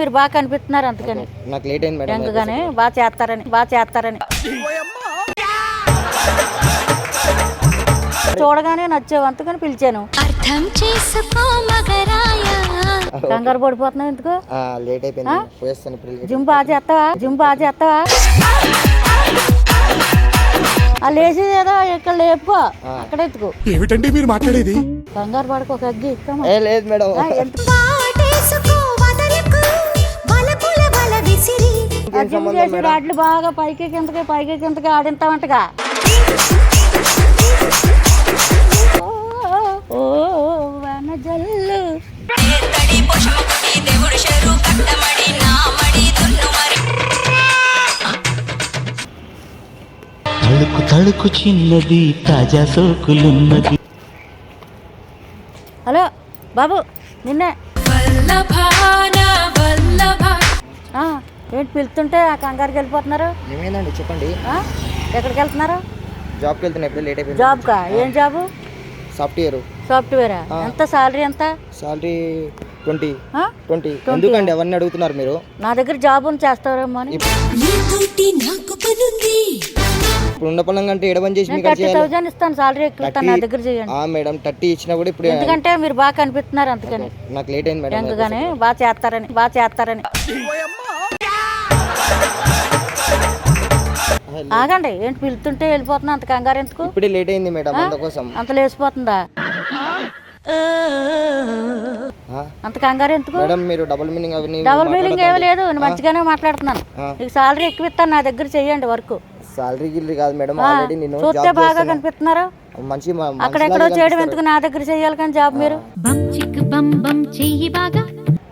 మీరు బాగా కనిపిస్తున్నారు అందుకని. నాకు లేట్ అయింది మేడం. ఎందుకని బాగా చేస్తారని చూడగానే నచ్చావు అందుకని పిలిచాను. అర్థం చేసుకో మగరాయా. కంగారు పడిపోతున్నావు ఎందుకు? లేట్ అయిపోయింది, పోయేస్తాను ఇప్పుడు. జిమ్ బాగా చేస్తావా? ఆ లేచి ఏదో ఇక్కడ లేపుకో, అక్కడ ఎత్తుకో. ఏమిటండి మీరు మాట్లాడేది? కంగారు పడుకో, ఒక అగ్గి లేదు మేడం. రాడ్లు బాగా పైకి కిందకి ఆడింతామంటగా. జల్లు తళుకు చిన్నది తాజా సోకులున్నది. హలో బాబు, నిన్నే ఏంటి పిలుస్తుంటే ఆ కంగారుకి వెళ్ళిపోతున్నారు? ఏమైందండి చెప్పండి. ఎక్కడికి వెళ్తున్నారు? జాబ్కి వెళ్తున్నా, ఇప్పుడు లేట్ అయిపోయింది. జాబ్కా? ఏం జాబు? సాఫ్ట్వేరా? ఎంత సాలరీ? ఎంత సాలరీ? 20. ఎందుకండి అవన్నీ అడుగుతున్నారు మీరు? నా దగ్గర జాబ్ ఉంది, చేస్తారేమో అని. ఇప్పుడు ఉన్న పనులు అంటే ఎడబని చేసి 30,000 ఇస్తాను సాలరీ. ఎక్కువ నా దగ్గర చేయండి మేడం. 30 ఇచ్చినా కూడా ఇప్పుడు ఎందుకంటే మీరు బాగా కనిపిస్తున్నారు అందుకని. నాకు లేట్ అయింది మేడం. ఎందుకని బాగా చేస్తారని ఆగండి. ఏంటి పిలుతుంటే వెళ్ళిపోతున్నా, అంత కంగారు ఎందుకు? ఇప్పుడే లేట్ అయింది మేడం, అందుకోసం. అంత లేచిపోతుందా? అంత కంగారు ఎందుకు మేడం? మీరు డబుల్ మీనింగ్ ఏమీ లేదు, నేను మంచిగానే మాట్లాడుతున్నాను. నీకు సాలరీ ఎక్కువ ఇస్తాను, నా దగ్గర చెయ్యండి వర్క్. సాలరీ గిల్లీ కాదు మేడం, ఆల్రెడీ నేను చూస్తే బాగా కనిపిస్తున్నారు. మంచి అక్కడెక్కడో చేయడం ఎందుకు, నా దగ్గర చెయ్యాలి కానీ జాబ్ మీరు.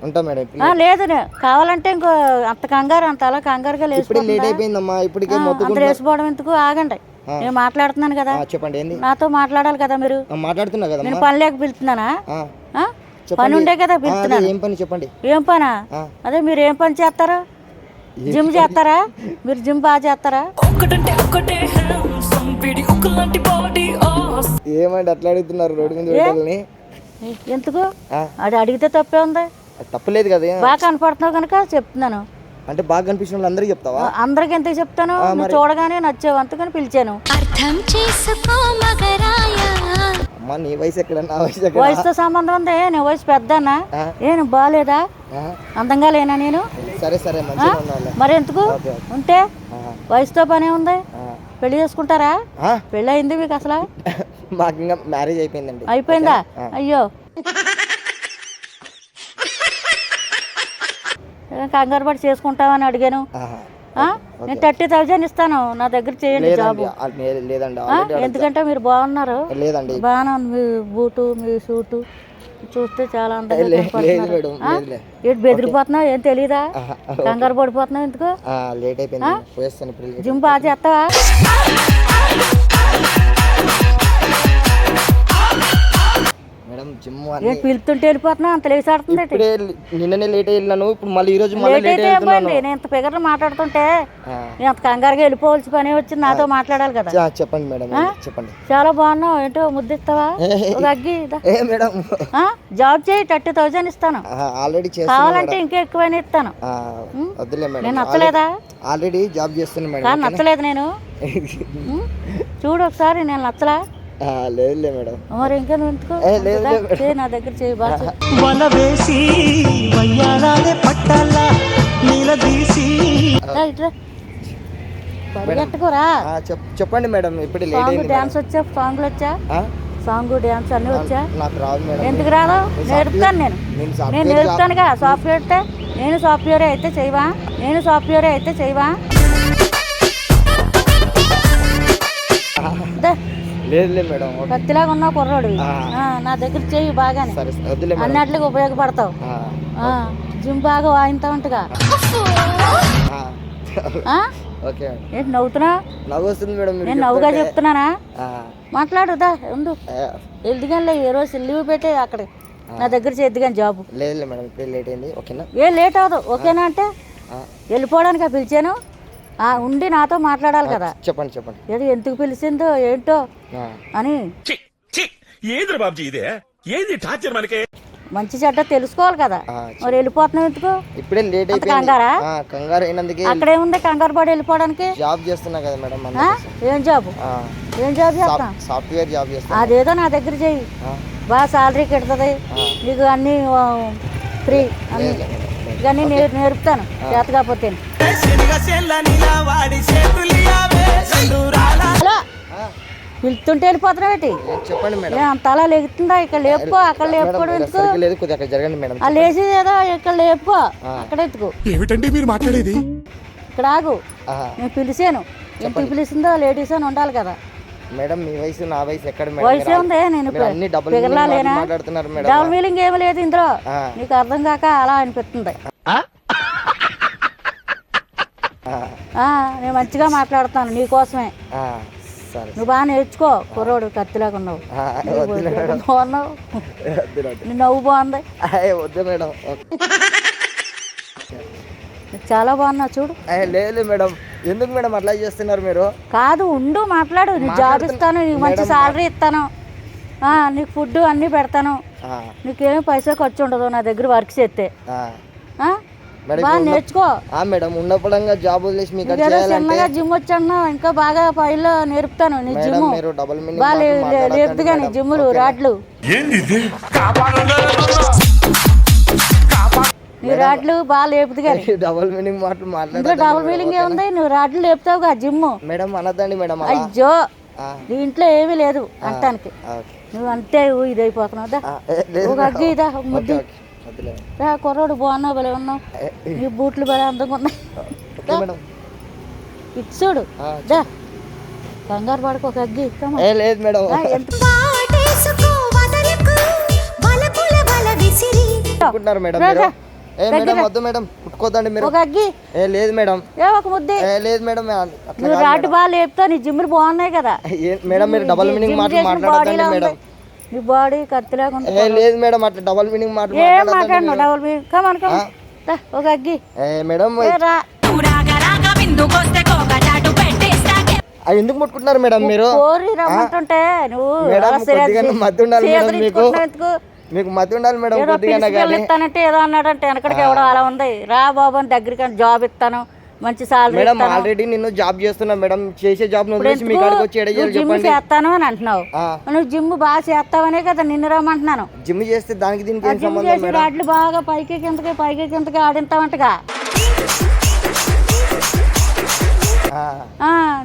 ఉంటా మేడం. లేదు కావాలంటే ఇంకో అంత కంగారు, అంత అలా కంగారుగా లేట్ అయిపోయిందమ్మా. ఇప్పటికే అంత లేచిపోవడం ఎందుకు? ఆగండి, నేను మాట్లాడుతున్నాను కదా. చెప్పండి. ఏంది? నాతో మాట్లాడాలి కదా మీరు. మాట్లాడుతున్నా కదా. నేను పని లేక పిలుస్తున్నానా? పని ఉండే కదా పిలుస్తున్నాను. ఏం పని చెప్పండి. ఏం పనా? అదే మీరు ఏం పని చేస్తారా? జిమ్ చేస్తారా? మీరు జిమ్ బాగా చేస్తారా? ఏమండి అట్లా అడుగుతున్నారు రోడ్డు మీద? ఎందుకు? అది అడిగితే తప్పే ఉంది. తప్పలేదు కదా, బాగా కనపడుతున్నావు కనుక చెప్తున్నాను. అంటే బాగా కనిపించిన వాళ్ళు అందరికి చెప్తావా? అందరికి ఎందుకు చెప్తాను? చూడగానే నచ్చావు అందుకని పిలిచాను. అర్థం చేసుకో మగరాయా. అమ్మా నీ వయసు ఎక్కడ, నా వయసు ఎక్కడ? వయసుతో సంబంధం ఉంది. నేను వయసు పెద్దనా? నేను బాగాలేదా? అందంగా లేనా నేను? సరే మరి ఎందుకు ఉంటే వయసుతో పనే ఉంది. పెళ్లి చేసుకుంటారా? పెళ్లి అయింది మీకు అసలు? మాకు ఇంకా మ్యారేజ్ అయిపోయిందండి. అయిపోయిందా? అయ్యో కంగారు పడి చేసుకుంటావని అడిగాను. నేను 30,000 ఇస్తాను, నా దగ్గర చేయండి జాబ్. ఎందుకంటే మీరు బాగున్నారు. బాగానే ఉంది మీ బూటు, మీ సూటు చూస్తే చాలా అందంగా. ఏంటి బెదిరిపోతున్నావు? ఏం తెలీదా? కంగారు పడిపోతున్నావు ఎందుకు? లేట్ అయిపోయింది, పోయేస్తాను ఇప్పుడు. జిమ్ బాగా చేస్తావా? పిలుతుంటే వెళ్ళిపోతున్నా, అంత లేచి ఆడుతుంది. నిన్ననే లేట్ వెళ్ళాను, ఇప్పుడు మళ్ళీ ఈ రోజు నేను ఇంత ఫిగర్ మాట్లాడుతుంటే నేను అంత కంగారుగా వెళ్ళిపోవాల్సి పని వచ్చింది. నాతో మాట్లాడాలి కదా. చెప్పండి మేడం, చెప్పండి. చాలా బాగున్నావు. ఏంటో ముద్దిస్తావా? అగ్గి మేడం. జాబ్ చేయి, 30,000 ఇస్తాను. ఆల్రెడీ కావాలంటే ఇంకా ఎక్కువైనా ఇస్తాను. నేను నచ్చలేదా? ఆల్రెడీ జాబ్ చేస్తున్నా మేడం. నచ్చలేదు నేను. చూడు ఒకసారి, నేను నచ్చలా? లేదు మేడం. మరి ఇంకా ఎందుకు నా దగ్గర చేయి బాగా. చెప్పండి మేడం. ఇప్పుడు డాన్స్ వచ్చా? సాంగ్లు వచ్చా? సాంగ్ డాన్స్ అన్ని వచ్చా? నాకు రాదు మేడం. ఎందుకు రాదు? నేర్పుతాను. నేను నేర్పుతానుగా. సాఫ్ట్వేర్ నేను సాఫ్ట్వేర్ అయితే చేయవా? లేదు మేడం. కత్తిలాగా ఉన్నావు కుర్రాడు. నా దగ్గర చెయ్యి బాగానే, అన్నట్లుగా ఉపయోగపడతావు. జిమ్ బాగా వాయింతా ఉంటగా. ఏంటి నవ్వుతున్నా? నేను నవ్వుగా చెప్తున్నానా? మాట్లాడుదా ఉండు. ఎల్దిగానిలే, ఏ రోజు లీవ్ పెట్టే అక్కడ నా దగ్గర చేద్ది కానీ జాబ్. లేదు మేడం, ఇప్పుడు లేట్ అయింది. ఓకేనా? ఏం లేట్ అవ్వదు. ఓకేనా అంటే వెళ్ళిపోవడానికి పిలిచాను. ఉండి నాతో మాట్లాడాలి కదా. చెప్పండి. ఏది ఎందుకు పిలిచిందో ఏంటో అని. మంచి చెడ్డ తెలుసుకోవాలి కదా. మరి వెళ్ళిపోతున్నావు ఎందుకు? ఇప్పుడే లేట్ అయిపోయింది. కంగారా? కంగారు అయినందుకే. అక్కడేముంది కంగారు పడి వెళ్ళిపోవడానికి? జాబ్ చేస్తున్నా కదా మేడం. ఏం జాబ్? ఏం జాబ్ చేస్తా? సాఫ్ట్వేర్ జాబ్ చేస్తా. అదేదో నా దగ్గర చెయ్యి, బాగా శాలరీ కెడుతుంది నీకు, అన్నీ ఫ్రీ, అన్నీ ఇవన్నీ నేర్పుతాను చేత కాకపోతే. హలో, పిలుతుంటే వెళ్ళిపోతున్నావు ఏంటి? చెప్పండి మేడం. అంత అలా లేగుతుందా? ఇక్కడ లేపుకో, అక్కడ లేపుకోవడం ఎందుకు? లేదు, కొద్దిగా అక్కడ జరగండి మేడం. ఆ లేచి ఏదో ఇక్కడ లేపుకో, అక్కడ ఎత్తుకో. ఏమిటండి మీరు మాట్లాడేది? ఇక్కడ ఆగు, నేను పిలిచాను. ఎంత పిలిచిందో లేడీస్ అని ఉండాలి కదా మేడం. మీ వయసు నా వయసు ఎక్కడ మేడం? వయసే ఉంది. నేను పిగలాలేనా? మాట్లాడుతున్నారు మేడం. డబుల్ మీనింగ్ ఏమి లేదు ఇందులో, నీకు అర్థం కాక అలా అనిపిస్తుంది. నేను మంచిగా మాట్లాడుతాను నీకోసమే. నువ్వు బాగా నేర్చుకో. కుర్రోడు కత్తిలాగా ఉన్నావు, బాగున్నావు, నీ నవ్వు బాగుంది. వద్దు మేడం. చాలా బాగున్నావు చూడు. లేదు మేడం, ఎందుకు మేడం అట్లా చేస్తున్నారు మీరు? కాదు, ఉండు, మాట్లాడు. నీ జాబ్ ఇస్తాను, నీకు మంచి శాలరీ ఇస్తాను, నీకు ఫుడ్ అన్నీ పెడతాను, నీకేమి పైసా ఖర్చు ఉండదు నా దగ్గర వర్క్ చేస్తే. బాగా నేర్చుకో మేడం. ఉన్నప్పుడంగా జాబ్ వదిలేసి మీకు చిన్నగా జిమ్ వచ్చాను, ఇంకా బాగా పైలో నేర్పుతాను. నీ జిమ్ బాగా నేర్పుతుగా, నీ జిమ్ములు రాడ్లు, నీ రాడ్లు బాగా లేపుతుగా. డబుల్ మీనింగ్ మాటలు మాట్లాడు. డబుల్ మీనింగ్ ఏముంది? నువ్వు రాడ్లు లేపుతావుగా జిమ్. మేడం అనద్దండి మేడం. అయ్యో, దీంట్లో ఏమీ లేదు అంటానికి. నువ్వు అంతే ఇదైపోతున్నావు. ఒక అగ్గి ఇదా, ముద్దు రా. కుర్రోడు బాగున్నావు, భలే ఉన్నావు, నీ బూట్లు భలే అందంగా ఉన్నాయి. ఇటు చూడు, కంగారు పడుకో. ఒక అగ్గి లేదు మేడం. వద్దు మేడం, పుట్టుకోద్దండి మీరు. ఒక అగ్గి లేదు మేడం. ఒక ముద్దే లేదు మేడం. నువ్వు రాటు బాగా లేపుతావు, నీ జిమ్ములు బాగున్నాయి కదా మేడం. మీరు డబుల్ మీనింగ్ మాటలు మాట్లాడదండి మేడం. నీ బాడీ కత్తిలాగా ఉంది. లేదు మేడం, అట్లా డబుల్ మీనింగ్ మాటలు మాట్లాడు. డబుల్ మీనింగ్ కమాన్ ఒక అగ్గి మేడం. ఎందుకు ముట్టుకుంటున్నారు మేడం మీరు? కోరి రమ్మంటుంటే నువ్వు మధ్య ఉండాలి మేడం. మీకు మధ్య ఉండాలి మేడం. ఇస్తానంటే ఏదో అన్నాడంటే వెనకడికి ఎవడో అలా ఉంది. రా బాబు అని దగ్గరికి జాబ్ ఇస్తాను, మంచి సాలరీ మేడం. ఆల్రెడీ నిన్ను జాబ్ చేస్తున్నా మేడం. చేసే జాబ్ జిమ్ చేస్తాను అని అంటున్నావు. నువ్వు జిమ్ బాగా చేస్తావనే కదా నిన్ను రమ్మంటున్నాను. జిమ్ చేస్తే దానికి దీనికి రాడ్లు బాగా పైకి కిందకి ఆడింతావంటగా.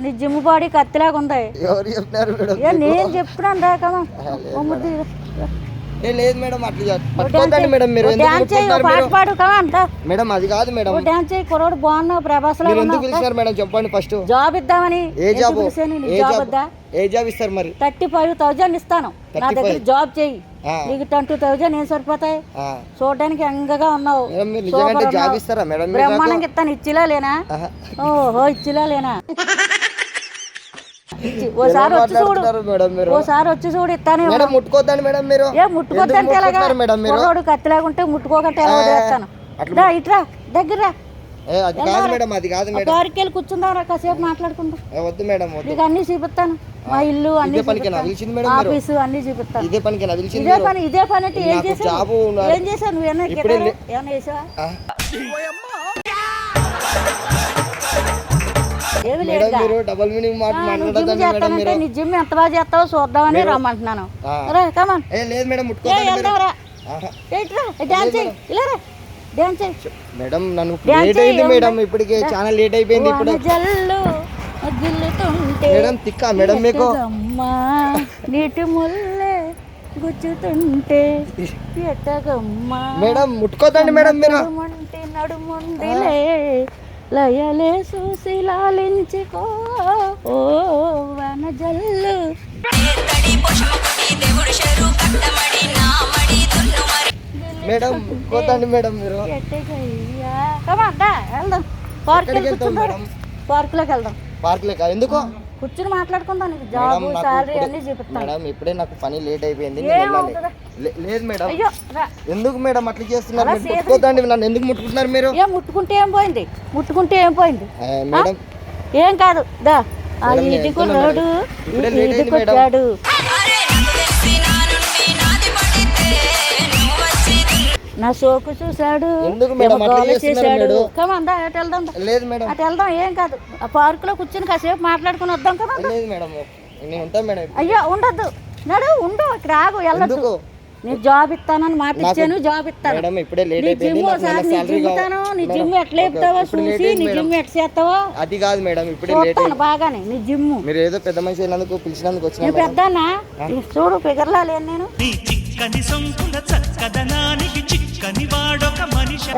నీ జిమ్ బాడీ కత్తిలాగా ఉంది. ఎవరు చెప్తున్నారు మేడం? నేను చెప్తున్నాను రా. కమా లేదు మేడం, అట్లా పట్టుకోద్దండి మేడం. మీరు మేడం అది కాదు మేడం. డాన్స్ చేయి. కుర్రోడు బాగున్నావు, ప్రభాస్ లాగా ఎందుకు పిలిచారు మేడం? చెప్పండి ఫస్ట్. జాబ్ ఇద్దామని. ఏ జాబ్? ఏ జాబ్ ఇస్తారు మరి? 35,000 ఇస్తాను, నా దగ్గర జాబ్ చేయి. నీకు 20,000 ఏం సరిపోతాయి? చూడడానికి యంగగా ఉన్నావు, జాబ్ ఇస్తారా మేడం? బ్రహ్మాండంగా ఇస్తాను. ఇచ్చిలా లేనా? ఓహో, ఇచ్చిలా లేనా? ఓసారి వచ్చి చూడు, ఓసారి వచ్చి చూడు ఇస్తాను. ముట్టుకోద్దండి మేడం మీరు. ఏ ముట్టుకోద్దంటే ఎలాగా? కుర్రోడు కత్తిలాగుంటే ముట్టుకోకంటే ఎలా వదిలేస్తాను? ఇట్రా దగ్గర గారికి కూర్చుందా, కాసేపు మాట్లాడుకుందాం. వద్దు మేడం, నీకు అన్ని చూపిస్తాను. మా ఇల్లు అన్ని ఆఫీసు అన్ని చూపిస్తాను. ఇదే పని అంటే ఏం చేసావు? ఏం చేసావు? నువ్వు ఏమన్నా చేసావా? నీ జిమ్ ఎంత బాగా చేస్తావో చూద్దామని రమ్మంటున్నాను. మేడం నన్ను లేట్ అయింది మేడం. ఇప్పటికే చాలా లేట్ అయిపోయింది. ఇప్పుడు జల్లు గిల్లుతుంటే మేడం తిక్కా మేడం మీకు నీటి ముల్లే గుచ్చుతుంటే ఎట్టగమ్మా. మేడం ముట్టుకోదండి మేడం మీరు. నడుముండిలే లయలే చూసి లాలించుకో ఓ వనజల్లు. మేడం పోతండి మేడం మీరు. పార్కులోకి వెళ్దాం. పార్కులోకి ఎందుకు? కూర్చుని మాట్లాడుకుందాం. నీకు జాబ్ సాలరీ అన్ని చూపిస్తాను. మేడం ఇప్పుడే నాకు పని లేట్ అయిపోయింది. లేదు మేడం. ఎందుకు మేడం అట్లా చేస్తున్నారు? ముట్టుకోదండి. నన్ను ఎందుకు ముట్టుకుంటున్నారు మీరు? ఏం ముట్టుకుంటే ఏం పోయింది? ముట్టుకుంటే ఏం పోయింది మేడం? ఏం కాదు. దా ఇంటికి రోడ్డు ఇంటికి వచ్చాడు. నా సోకు చూశాడు, ఎందుకు మేడం అట్లా గోల చేస్తున్నారు చేశాడు. మేడం? కమందా అటు వెళ్దాం, లేదు మేడం, అటు వెళ్దాం. ఏం కాదు, ఆ పార్కులో కూర్చుని కాసేపు మాట్లాడుకుని వద్దాం కదా. లేదు మేడం, నేను ఉంటాను మేడం. అయ్యో ఉండద్దు, నడు ఉండు, ఇక్కడ ఆగు, వెళ్ళొద్దు. ఎందుకు నీకు జాబ్ ఇస్తానని మాట ఇచ్చాను, జాబ్ ఇస్తాను. మేడం ఇప్పుడే లేట్ నీ అయిపోయింది, జిమ్ నాకు సార్, మళ్ళీ నీ salary జిమ్ తాను, నీ జిమ్ ఎట్లా చెప్తావో చూసి నీ జిమ్ ఎట్లా చేస్తావో అది కాదు మేడం, ఇప్పుడే లేట్ చూస్తాను బాగానే నీ జిమ్. మీరు ఏదో పెద్ద మనిషి అయినందుకు పిలిచినందుకు వచ్చిన నేను పెద్దనా చూడు, ఫిగర్లా లేను నేను.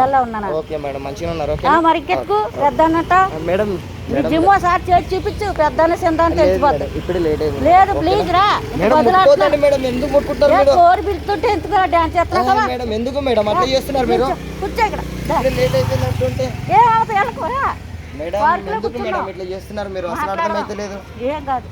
ఎలా ఉన్నానా? ఓకే మేడం, మంచిగా ఉన్నారు. ఓకే మరి ఇంకెత్తుకు పెద్దన్నట్ట మేడం, నీ జిమ్ ఒకసారి చేసి చూపించు, పెద్దన్న చిందని తెలిసిపోద్ది. ఇప్పుడే లేట్ అయింది. లేదు ప్లీజ్ రా, మేడం ముట్టుకోదండి మేడం, ఎందుకు ముట్టుకుంటారు మీరు? కోరి పిలుతుంటే ఎందుకు డాన్స్ చేస్తున్నా కదా. మేడం ఎందుకు మేడం అట్లా చేస్తున్నారు మీరు? కూర్చో ఇక్కడ, ఇప్పుడే లేట్ అయిపోయింది అంటుంటే ఏ అవుతా వెళ్ళకోరా. మేడం ఎందుకు మేడం ఇట్లా చేస్తున్నారు మీరు? అసలు అర్థమైతే లేదు. ఏం కాదు,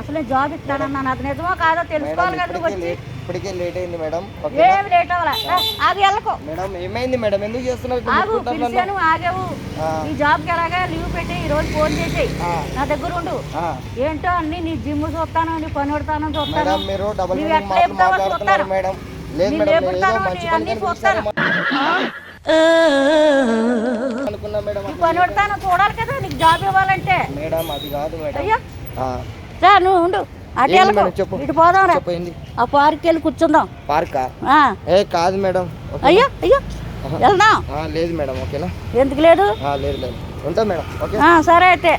అసలు జాబ్ ఇస్తానన్నాను, అది నిజమో కాదో తెలుసుకోవాలి కదా. నువ్వు వచ్చి ఇప్పటికే లేట్ అయింది మేడం. ఏమి లేట్ అవ్వాలా, ఆగి వెళ్ళకో. మేడం ఏమైంది మేడం, ఎందుకు చేస్తున్నారు ఇట్లా ఆగు, ముట్టుకుంటారు? పిలిచాను ఆగావు. నీ జాబ్కి ఎలాగా లీవ్ పెట్టి ఈ రోజు ఫోన్ చేసేయి, నా దగ్గర ఉండు. ఏంటో అన్ని నీ జిమ్ చూస్తాను, నీ పని పెడతాను చూస్తాను. మేడం మీరు డబుల్ నువ్వు మీనింగ్ ఎట్లా మాటలు చెప్తావో మాట్లాడుతున్నారు చూస్తాను. మేడం. లేదు నేను మేడం, నేను ఏదో లేపుతాను, మంచి నీ పని అన్ని కనిపిస్తాను చూస్తాను. అనుకున్నా మేడం. నీ పని పెడతాను చూడాలి కదా, నీకు జాబ్ ఇవ్వాలంటే. మేడం అది కాదు మేడం. అయ్యో రా, నువ్వు ఉండు, అటు ఏంది వెళ్ళకు, మేడం, చెప్పు. ఇటు పోదాం రా, చెప్పండి. ఆ పార్క్ వెళ్ళి కూర్చుందాం. పార్కా? ఆ. ఏ కాదు మేడం. ఓకే. అయ్యో అయ్యో వెళ్దాం. లేదు మేడం, ఓకేనా? ఎందుకు లేదు? లేదు లేదు, ఉంటా మేడం. ఓకే సరే అయితే